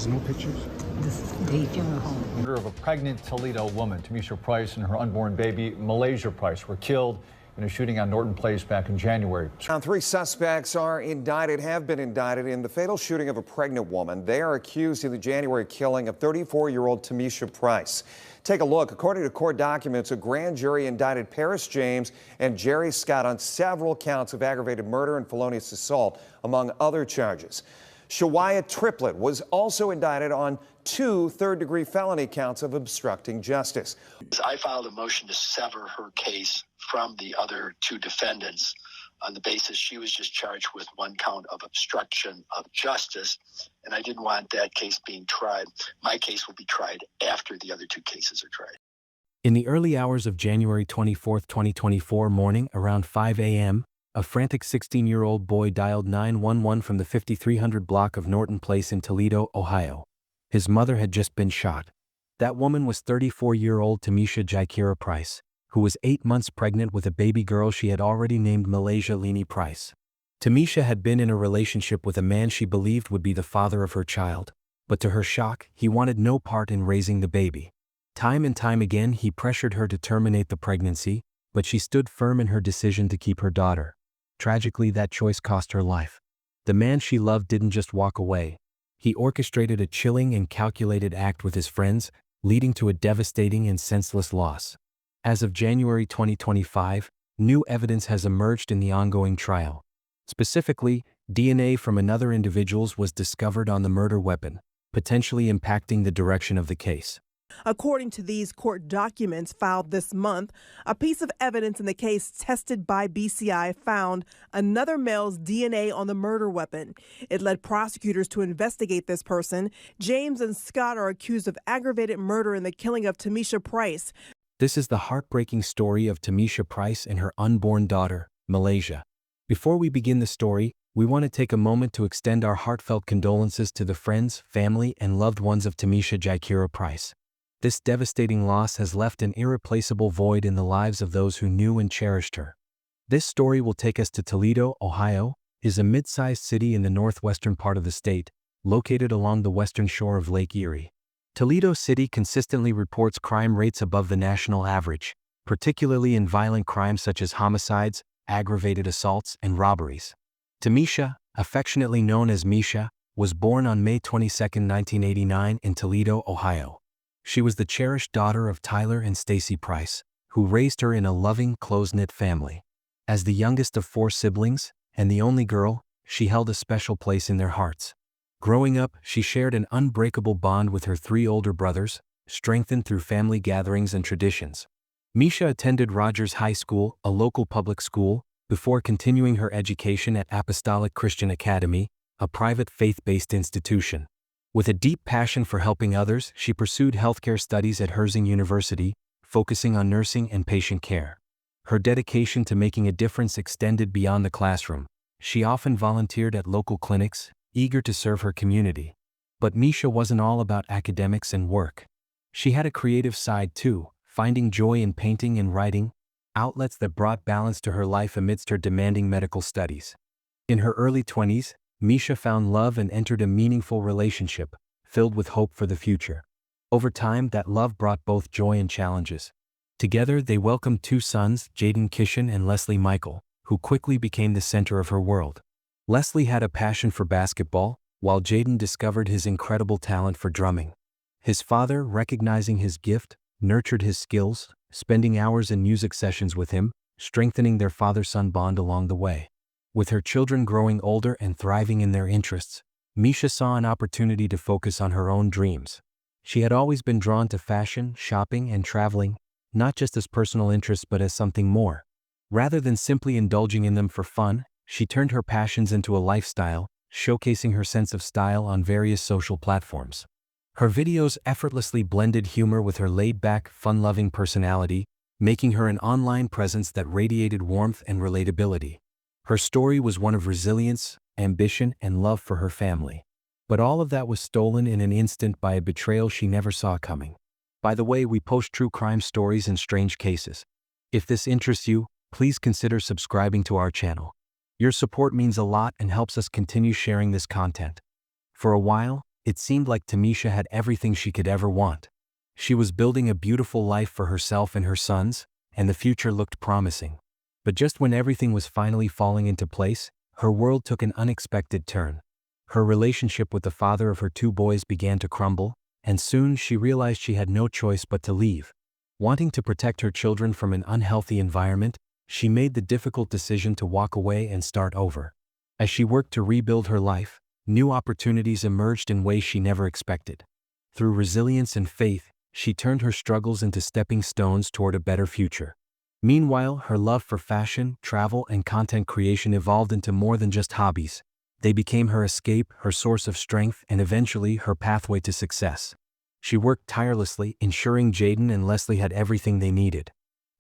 There's no pictures? This is the funeral home. Murder of a pregnant Toledo woman. Tameisha Price and her unborn baby, Malaysia Price, were killed in a shooting on Norton Place back in January. Now, 3 suspects have been indicted in the fatal shooting of a pregnant woman. They are accused of the January killing of 34-year-old Tameisha Price. Take a look. According to court documents, a grand jury indicted Paris James and Jerry Scott on several counts of aggravated murder and felonious assault, among other charges. Shawaya Triplett was also indicted on 2 third-degree felony counts of obstructing justice. I filed a motion to sever her case from the other 2 defendants on the basis she was just charged with 1 count of obstruction of justice, and I didn't want that case being tried. My case will be tried after the other 2 cases are tried. In the early hours of January 24, 2024 morning, around 5 a.m., a frantic 16-year-old boy dialed 911 from the 5300 block of Norton Place in Toledo, Ohio. His mother had just been shot. That woman was 34-year-old Tameisha Jaikera Price, who was 8 months pregnant with a baby girl she had already named Malaysia Price. Tameisha had been in a relationship with a man she believed would be the father of her child, but to her shock, he wanted no part in raising the baby. Time and time again, he pressured her to terminate the pregnancy, but she stood firm in her decision to keep her daughter. Tragically, that choice cost her life. The man she loved didn't just walk away. He orchestrated a chilling and calculated act with his friends, leading to a devastating and senseless loss. As of January 2025, new evidence has emerged in the ongoing trial. Specifically, DNA from another individual was discovered on the murder weapon, potentially impacting the direction of the case. According to these court documents filed this month, a piece of evidence in the case tested by BCI found another male's DNA on the murder weapon. It led prosecutors to investigate this person. James and Scott are accused of aggravated murder in the killing of Tameisha Price. This is the heartbreaking story of Tameisha Price and her unborn daughter, Malaysia. Before we begin the story, we want to take a moment to extend our heartfelt condolences to the friends, family, and loved ones of Tameisha Jaikera Price. This devastating loss has left an irreplaceable void in the lives of those who knew and cherished her. This story will take us to Toledo, Ohio, is a mid-sized city in the northwestern part of the state, located along the western shore of Lake Erie. Toledo City consistently reports crime rates above the national average, particularly in violent crimes such as homicides, aggravated assaults, and robberies. Tameisha, affectionately known as Misha, was born on May 22, 1989 in Toledo, Ohio. She was the cherished daughter of Tyler and Stacy Price, who raised her in a loving, close-knit family. As the youngest of 4 siblings, and the only girl, she held a special place in their hearts. Growing up, she shared an unbreakable bond with her 3 older brothers, strengthened through family gatherings and traditions. Misha attended Rogers High School, a local public school, before continuing her education at Apostolic Christian Academy, a private faith-based institution. With a deep passion for helping others, she pursued healthcare studies at Herzing University, focusing on nursing and patient care. Her dedication to making a difference extended beyond the classroom. She often volunteered at local clinics, eager to serve her community. But Misha wasn't all about academics and work. She had a creative side too, finding joy in painting and writing, outlets that brought balance to her life amidst her demanding medical studies. In her early 20s, Misha found love and entered a meaningful relationship, filled with hope for the future. Over time, that love brought both joy and challenges. Together, they welcomed 2 sons, Jaden Kishan and Leslie Michael, who quickly became the center of her world. Leslie had a passion for basketball, while Jaden discovered his incredible talent for drumming. His father, recognizing his gift, nurtured his skills, spending hours in music sessions with him, strengthening their father-son bond along the way. With her children growing older and thriving in their interests, Misha saw an opportunity to focus on her own dreams. She had always been drawn to fashion, shopping, and traveling, not just as personal interests but as something more. Rather than simply indulging in them for fun, she turned her passions into a lifestyle, showcasing her sense of style on various social platforms. Her videos effortlessly blended humor with her laid-back, fun-loving personality, making her an online presence that radiated warmth and relatability. Her story was one of resilience, ambition, and love for her family. But all of that was stolen in an instant by a betrayal she never saw coming. By the way, we post true crime stories and strange cases. If this interests you, please consider subscribing to our channel. Your support means a lot and helps us continue sharing this content. For a while, It seemed like Tameisha had everything she could ever want. She was building a beautiful life for herself and her sons, and the future looked promising. But just when everything was finally falling into place, her world took an unexpected turn. Her relationship with the father of her 2 boys began to crumble, and soon she realized she had no choice but to leave. Wanting to protect her children from an unhealthy environment, she made the difficult decision to walk away and start over. As she worked to rebuild her life, new opportunities emerged in ways she never expected. Through resilience and faith, she turned her struggles into stepping stones toward a better future. Meanwhile, her love for fashion, travel, and content creation evolved into more than just hobbies. They became her escape, her source of strength, and eventually her pathway to success. She worked tirelessly, ensuring Jaden and Leslie had everything they needed.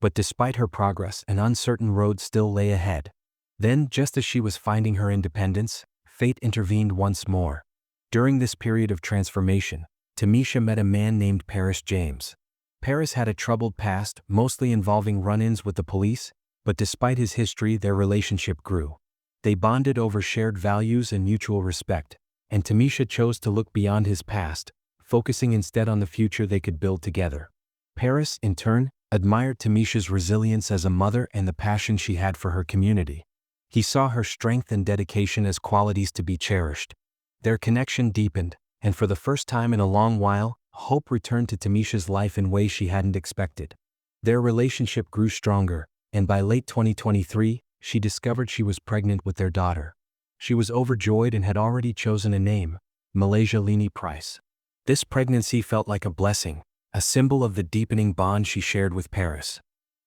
But despite her progress, an uncertain road still lay ahead. Then, just as she was finding her independence, fate intervened once more. During this period of transformation, Tameisha met a man named Paris James. Paris had a troubled past, mostly involving run-ins with the police, but despite his history, their relationship grew. They bonded over shared values and mutual respect, and Tameisha chose to look beyond his past, focusing instead on the future they could build together. Paris, in turn, admired Tameisha's resilience as a mother and the passion she had for her community. He saw her strength and dedication as qualities to be cherished. Their connection deepened, and for the first time in a long while, hope returned to Tameisha's life in ways she hadn't expected. Their relationship grew stronger, and by late 2023, she discovered she was pregnant with their daughter. She was overjoyed and had already chosen a name, Malaysia Price. This pregnancy felt like a blessing, a symbol of the deepening bond she shared with Paris.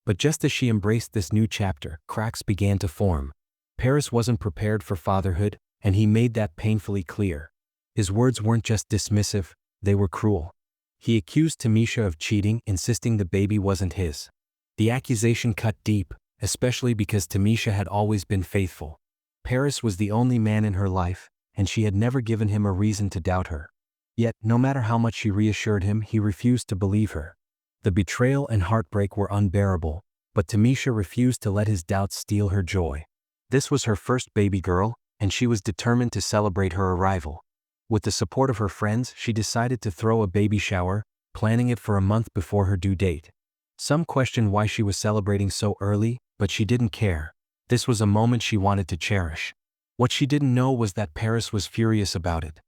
But just as she embraced this new chapter, cracks began to form. Paris wasn't prepared for fatherhood, and he made that painfully clear. His words weren't just dismissive, they were cruel. He accused Tameisha of cheating, insisting the baby wasn't his. The accusation cut deep, especially because Tameisha had always been faithful. Paris was the only man in her life, and she had never given him a reason to doubt her. Yet, no matter how much she reassured him, he refused to believe her. The betrayal and heartbreak were unbearable, but Tameisha refused to let his doubts steal her joy. This was her first baby girl, and she was determined to celebrate her arrival. With the support of her friends, she decided to throw a baby shower, planning it for a month before her due date. Some questioned why she was celebrating so early, but she didn't care. This was a moment she wanted to cherish. What she didn't know was that Paris was furious about it.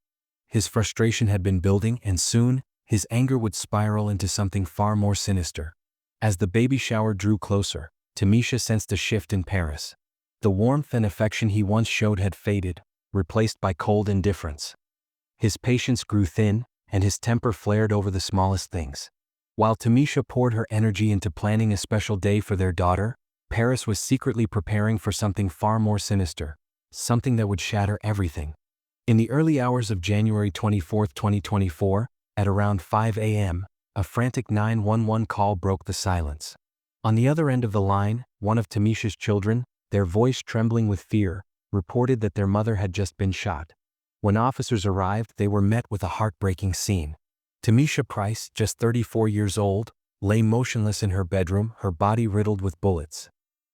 His frustration had been building, and soon, his anger would spiral into something far more sinister. As the baby shower drew closer, Tameisha sensed a shift in Paris. The warmth and affection he once showed had faded, replaced by cold indifference. His patience grew thin, and his temper flared over the smallest things. While Tameisha poured her energy into planning a special day for their daughter, Paris was secretly preparing for something far more sinister, something that would shatter everything. In the early hours of January 24, 2024, at around 5 a.m., a frantic 911 call broke the silence. On the other end of the line, one of Tameisha's children, their voice trembling with fear, reported that their mother had just been shot. When officers arrived, they were met with a heartbreaking scene. Tameisha Price, just 34 years old, lay motionless in her bedroom, her body riddled with bullets.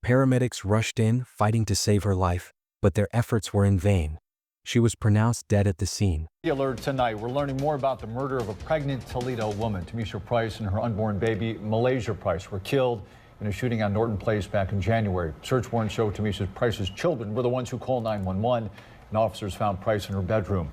Paramedics rushed in, fighting to save her life, but their efforts were in vain. She was pronounced dead at the scene. The alert tonight, we're learning more about the murder of a pregnant Toledo woman. Tameisha Price and her unborn baby, Malaysia Price, were killed in a shooting on Norton Place back in January. Search warrants show Tameisha Price's children were the ones who called 911, and officers found Price in her bedroom.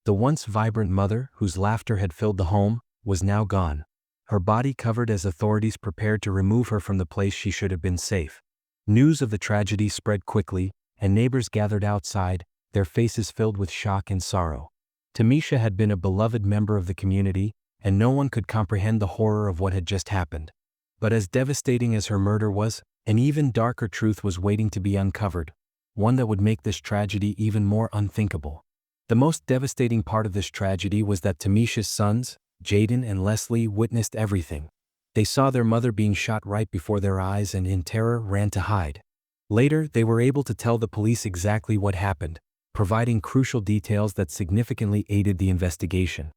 The once vibrant mother, whose laughter had filled the home, was now gone. Her body covered as authorities prepared to remove her from the place she should have been safe. News of the tragedy spread quickly, and neighbors gathered outside, their faces filled with shock and sorrow. Tameisha had been a beloved member of the community, and no one could comprehend the horror of what had just happened. But as devastating as her murder was, an even darker truth was waiting to be uncovered, one that would make this tragedy even more unthinkable. The most devastating part of this tragedy was that Tameisha's sons, Jaden and Leslie, witnessed everything. They saw their mother being shot right before their eyes and in terror ran to hide. Later, they were able to tell the police exactly what happened, providing crucial details that significantly aided the investigation.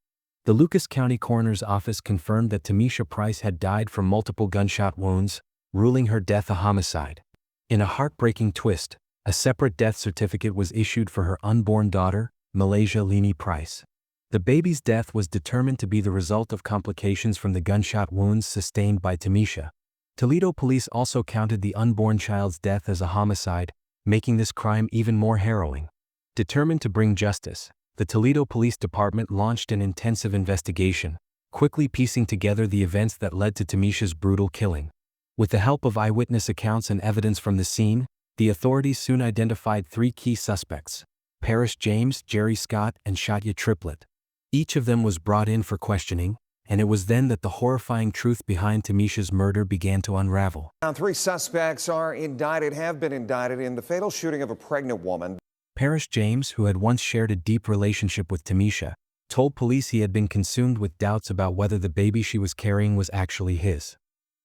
The Lucas County Coroner's Office confirmed that Tameisha Price had died from multiple gunshot wounds, ruling her death a homicide. In a heartbreaking twist, a separate death certificate was issued for her unborn daughter, Malaysia Price. The baby's death was determined to be the result of complications from the gunshot wounds sustained by Tameisha. Toledo police also counted the unborn child's death as a homicide, making this crime even more harrowing. Determined to bring justice, the Toledo Police Department launched an intensive investigation, quickly piecing together the events that led to Tameisha's brutal killing. With the help of eyewitness accounts and evidence from the scene, the authorities soon identified 3 key suspects: Paris James, Jerry Scott, and Shotya Triplett. Each of them was brought in for questioning, and it was then that the horrifying truth behind Tameisha's murder began to unravel. Now, 3 suspects have been indicted in the fatal shooting of a pregnant woman. Paris James, who had once shared a deep relationship with Tameisha, told police he had been consumed with doubts about whether the baby she was carrying was actually his.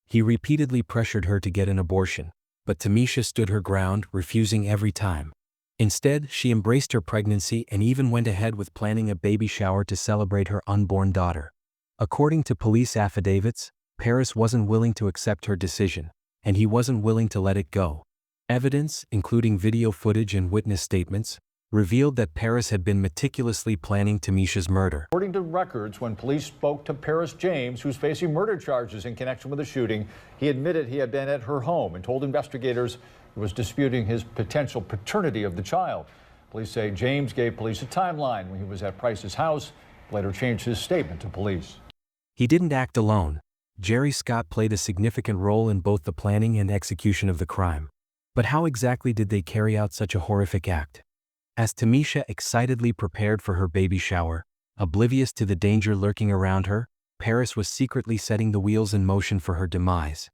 He repeatedly pressured her to get an abortion, but Tameisha stood her ground, refusing every time. Instead, she embraced her pregnancy and even went ahead with planning a baby shower to celebrate her unborn daughter. According to police affidavits, Paris wasn't willing to accept her decision, and he wasn't willing to let it go. Evidence, including video footage and witness statements, revealed that Paris had been meticulously planning Tameisha's murder. According to records, when police spoke to Paris James, who's facing murder charges in connection with the shooting, he admitted he had been at her home and told investigators he was disputing his potential paternity of the child. Police say James gave police a timeline when he was at Price's house, later changed his statement to police. He didn't act alone. Jerry Scott played a significant role in both the planning and execution of the crime. But how exactly did they carry out such a horrific act? As Tameisha excitedly prepared for her baby shower, oblivious to the danger lurking around her, Paris was secretly setting the wheels in motion for her demise.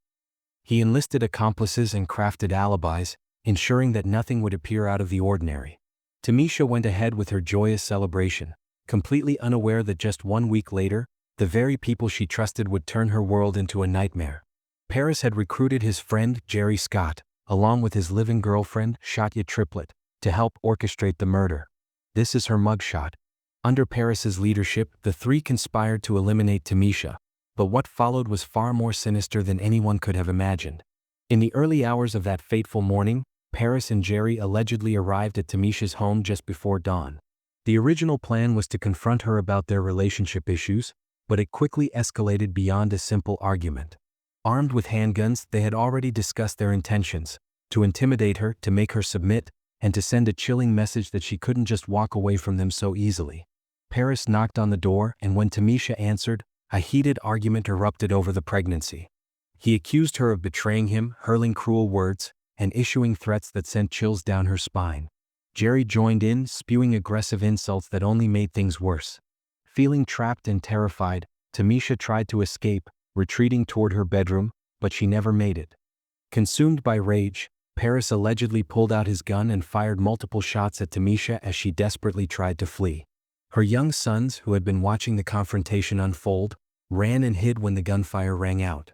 He enlisted accomplices and crafted alibis, ensuring that nothing would appear out of the ordinary. Tameisha went ahead with her joyous celebration, completely unaware that just 1 week later, the very people she trusted would turn her world into a nightmare. Paris had recruited his friend Jerry Scott, along with his living girlfriend Shotya Triplett, to help orchestrate the murder. This is her mugshot. Under Paris's leadership, the 3 conspired to eliminate Tameisha, but what followed was far more sinister than anyone could have imagined. In the early hours of that fateful morning, Paris and Jerry allegedly arrived at Tameisha's home just before dawn. The original plan was to confront her about their relationship issues, but it quickly escalated beyond a simple argument. Armed with handguns, they had already discussed their intentions: to intimidate her, to make her submit, and to send a chilling message that she couldn't just walk away from them so easily. Paris knocked on the door, and when Tameisha answered, a heated argument erupted over the pregnancy. He accused her of betraying him, hurling cruel words, and issuing threats that sent chills down her spine. Jerry joined in, spewing aggressive insults that only made things worse. Feeling trapped and terrified, Tameisha tried to escape, retreating toward her bedroom, but she never made it. Consumed by rage, Paris allegedly pulled out his gun and fired multiple shots at Tameisha as she desperately tried to flee. Her young sons, who had been watching the confrontation unfold, ran and hid when the gunfire rang out.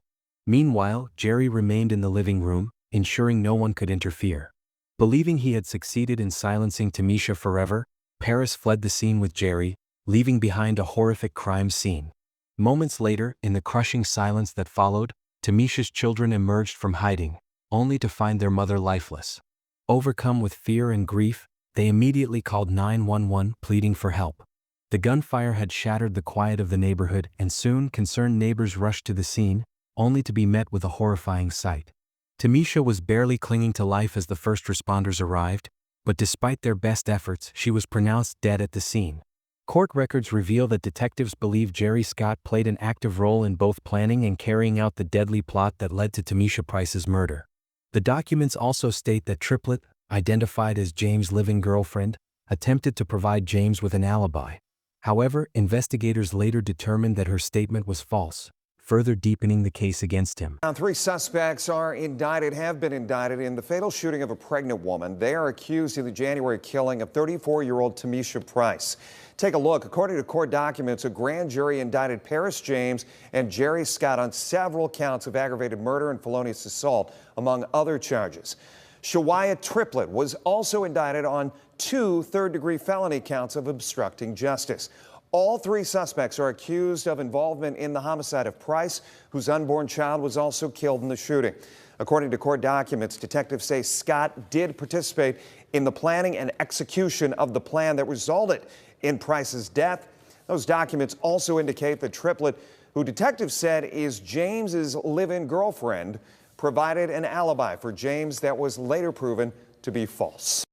Meanwhile, Jerry remained in the living room, ensuring no one could interfere. Believing he had succeeded in silencing Tameisha forever, Paris fled the scene with Jerry, leaving behind a horrific crime scene. Moments later, in the crushing silence that followed, Tameisha's children emerged from hiding, only to find their mother lifeless. Overcome with fear and grief, they immediately called 911, pleading for help. The gunfire had shattered the quiet of the neighborhood, and soon concerned neighbors rushed to the scene, only to be met with a horrifying sight. Tameisha was barely clinging to life as the first responders arrived, but despite their best efforts, she was pronounced dead at the scene. Court records reveal that detectives believe Jerry Scott played an active role in both planning and carrying out the deadly plot that led to Tameisha Price's murder. The documents also state that Triplett, identified as James' living girlfriend, attempted to provide James with an alibi. However, investigators later determined that her statement was false, further deepening the case against him. Now, 3 suspects have been indicted in the fatal shooting of a pregnant woman. They are accused of the January killing of 34-year-old Tameisha Price. Take a look. According to court documents, a grand jury indicted Paris James and Jerry Scott on several counts of aggravated murder and felonious assault, among other charges. Shotya Triplett was also indicted on 2 third-degree felony counts of obstructing justice. All 3 suspects are accused of involvement in the homicide of Price, whose unborn child was also killed in the shooting. According to court documents, detectives say Scott did participate in the planning and execution of the plan that resulted in Price's death. Those documents also indicate the triplet, who detectives said is James's live-in girlfriend, provided an alibi for James that was later proven to be false.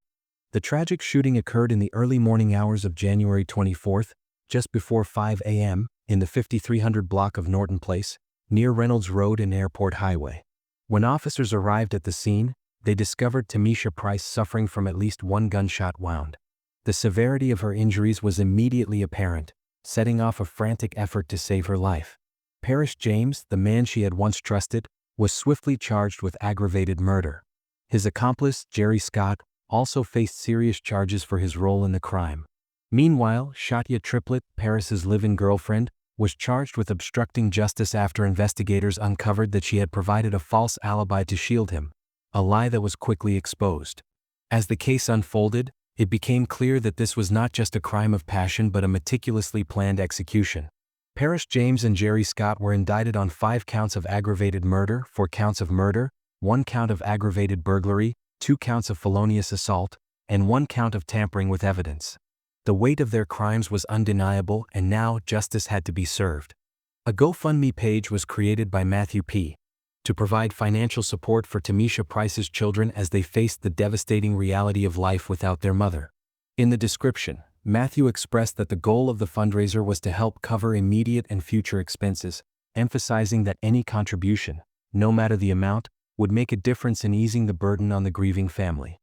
The tragic shooting occurred in the early morning hours of January 24th, just before 5 a.m., in the 5300 block of Norton Place, near Reynolds Road and Airport Highway. When officers arrived at the scene, they discovered Tameisha Price suffering from at least one gunshot wound. The severity of her injuries was immediately apparent, setting off a frantic effort to save her life. Parrish James, the man she had once trusted, was swiftly charged with aggravated murder. His accomplice, Jerry Scott, also faced serious charges for his role in the crime. Meanwhile, Shatya Triplet, Parrish's live-in girlfriend, was charged with obstructing justice after investigators uncovered that she had provided a false alibi to shield him, a lie that was quickly exposed. As the case unfolded, it became clear that this was not just a crime of passion but a meticulously planned execution. Parrish James and Jerry Scott were indicted on 5 counts of aggravated murder, 4 counts of murder, 1 count of aggravated burglary, 2 counts of felonious assault, and 1 count of tampering with evidence. The weight of their crimes was undeniable, and now justice had to be served. A GoFundMe page was created by Matthew P. to provide financial support for Tameisha Price's children as they faced the devastating reality of life without their mother. In the description, Matthew expressed that the goal of the fundraiser was to help cover immediate and future expenses, emphasizing that any contribution, no matter the amount, would make a difference in easing the burden on the grieving family.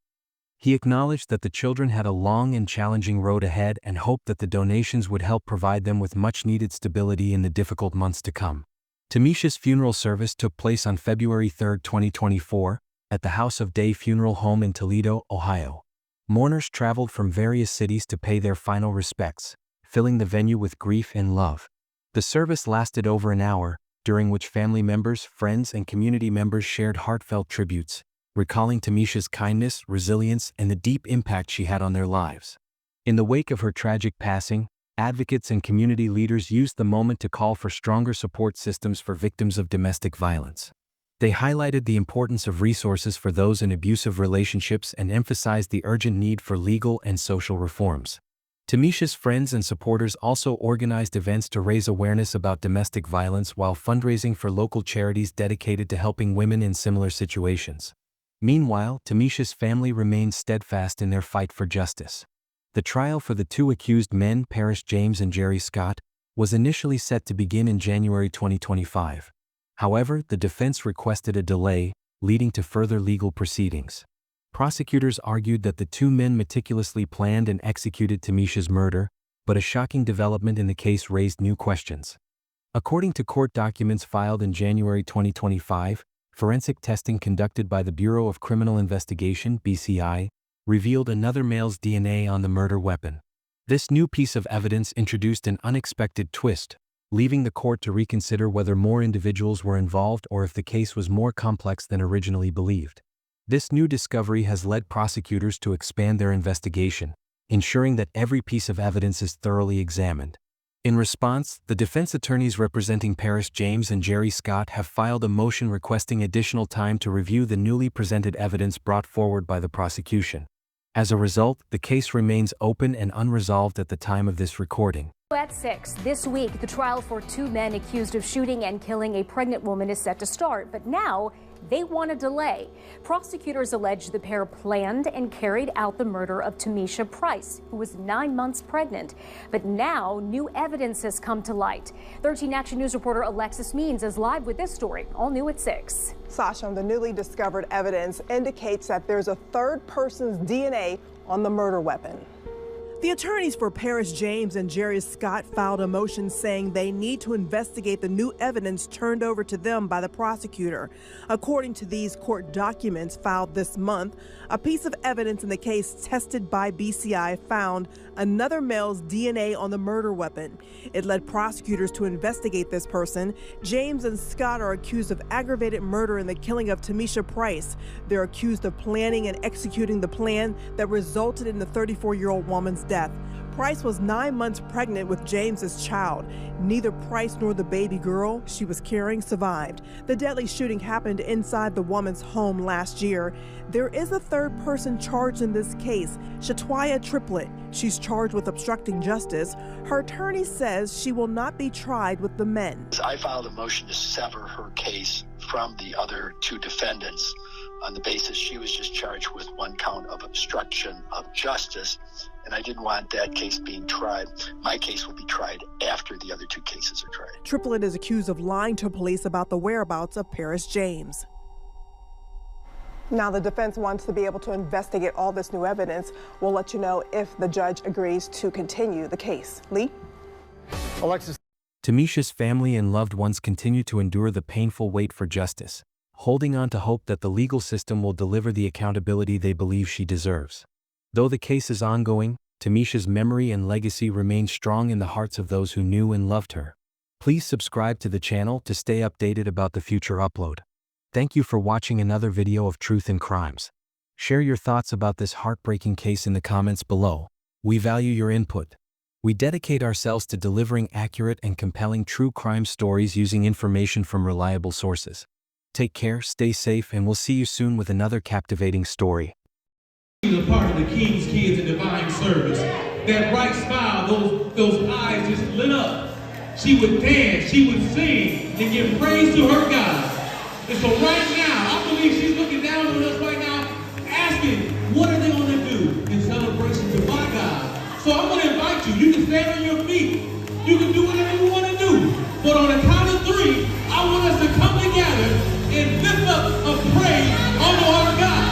He acknowledged that the children had a long and challenging road ahead and hoped that the donations would help provide them with much-needed stability in the difficult months to come. Tameisha's funeral service took place on February 3, 2024, at the House of Day Funeral Home in Toledo, Ohio. Mourners traveled from various cities to pay their final respects, filling the venue with grief and love. The service lasted over an hour, during which family members, friends, and community members shared heartfelt tributes, recalling Tameisha's kindness, resilience, and the deep impact she had on their lives. In the wake of her tragic passing, advocates and community leaders used the moment to call for stronger support systems for victims of domestic violence. They highlighted the importance of resources for those in abusive relationships and emphasized the urgent need for legal and social reforms. Tameisha's friends and supporters also organized events to raise awareness about domestic violence while fundraising for local charities dedicated to helping women in similar situations. Meanwhile, Tameisha's family remained steadfast in their fight for justice. The trial for the 2 accused men, Parrish James and Jerry Scott, was initially set to begin in January 2025. However, the defense requested a delay, leading to further legal proceedings. Prosecutors argued that the 2 men meticulously planned and executed Tameisha's murder, but a shocking development in the case raised new questions. According to court documents filed in January 2025, forensic testing conducted by the Bureau of Criminal Investigation (BCI) revealed another male's DNA on the murder weapon. This new piece of evidence introduced an unexpected twist, leaving the court to reconsider whether more individuals were involved or if the case was more complex than originally believed. This new discovery has led prosecutors to expand their investigation, ensuring that every piece of evidence is thoroughly examined. In response, the defense attorneys representing Parrish James and Jerry Scott have filed a motion requesting additional time to review the newly presented evidence brought forward by the prosecution. As a result, the case remains open and unresolved at the time of this recording. At 6 this week, the trial for 2 men accused of shooting and killing a pregnant woman is set to start, but now they want a delay. Prosecutors allege the pair planned and carried out the murder of Tameisha Price, who was 9 months pregnant. But now new evidence has come to light. 13 Action News reporter Alexis Means is live with this story, all new at 6. Sasha, the newly discovered evidence indicates that there's a third person's DNA on the murder weapon. The attorneys for Parrish James and Jerry Scott filed a motion saying they need to investigate the new evidence turned over to them by the prosecutor. According to these court documents filed this month, a piece of evidence in the case tested by BCI found another male's DNA on the murder weapon. It led prosecutors to investigate this person. James and Scott are accused of aggravated murder in the killing of Tameisha Price. They're accused of planning and executing the plan that resulted in the 34-year-old woman's death. Price was 9 months pregnant with James's child. Neither Price nor the baby girl she was carrying survived. The deadly shooting happened inside the woman's home last year. There is a third person charged in this case, Shatwaya Triplett. She's charged with obstructing justice. Her attorney says she will not be tried with the men. I filed a motion to sever her case from the other two defendants on the basis she was just charged with one count of obstruction of justice, and I didn't want that case being tried. My case will be tried after the other two cases are tried. Triplett is accused of lying to police about the whereabouts of Paris James. Now, the defense wants to be able to investigate all this new evidence. We'll let you know if the judge agrees to continue the case. Lee? Alexis. Tameisha's family and loved ones continue to endure the painful wait for justice, holding on to hope that the legal system will deliver the accountability they believe she deserves. Though the case is ongoing, Tameisha's memory and legacy remain strong in the hearts of those who knew and loved her. Please subscribe to the channel to stay updated about the future upload. Thank you for watching another video of Truth and Crimes. Share your thoughts about this heartbreaking case in the comments below. We value your input. We dedicate ourselves to delivering accurate and compelling true crime stories using information from reliable sources. Take care, stay safe, and we'll see you soon with another captivating story. She's a part of the King's Kids and Divine Service. That bright smile, those eyes just lit up. She would dance, she would sing, and give praise to her God. And so right now, I believe she's looking down on us right now, asking, what are they going to do in celebration to my God? So I'm going to invite you. You can stand on your feet. You can do whatever you want to do. But on the count of 3, I want us to come together and lift up a praise unto our God.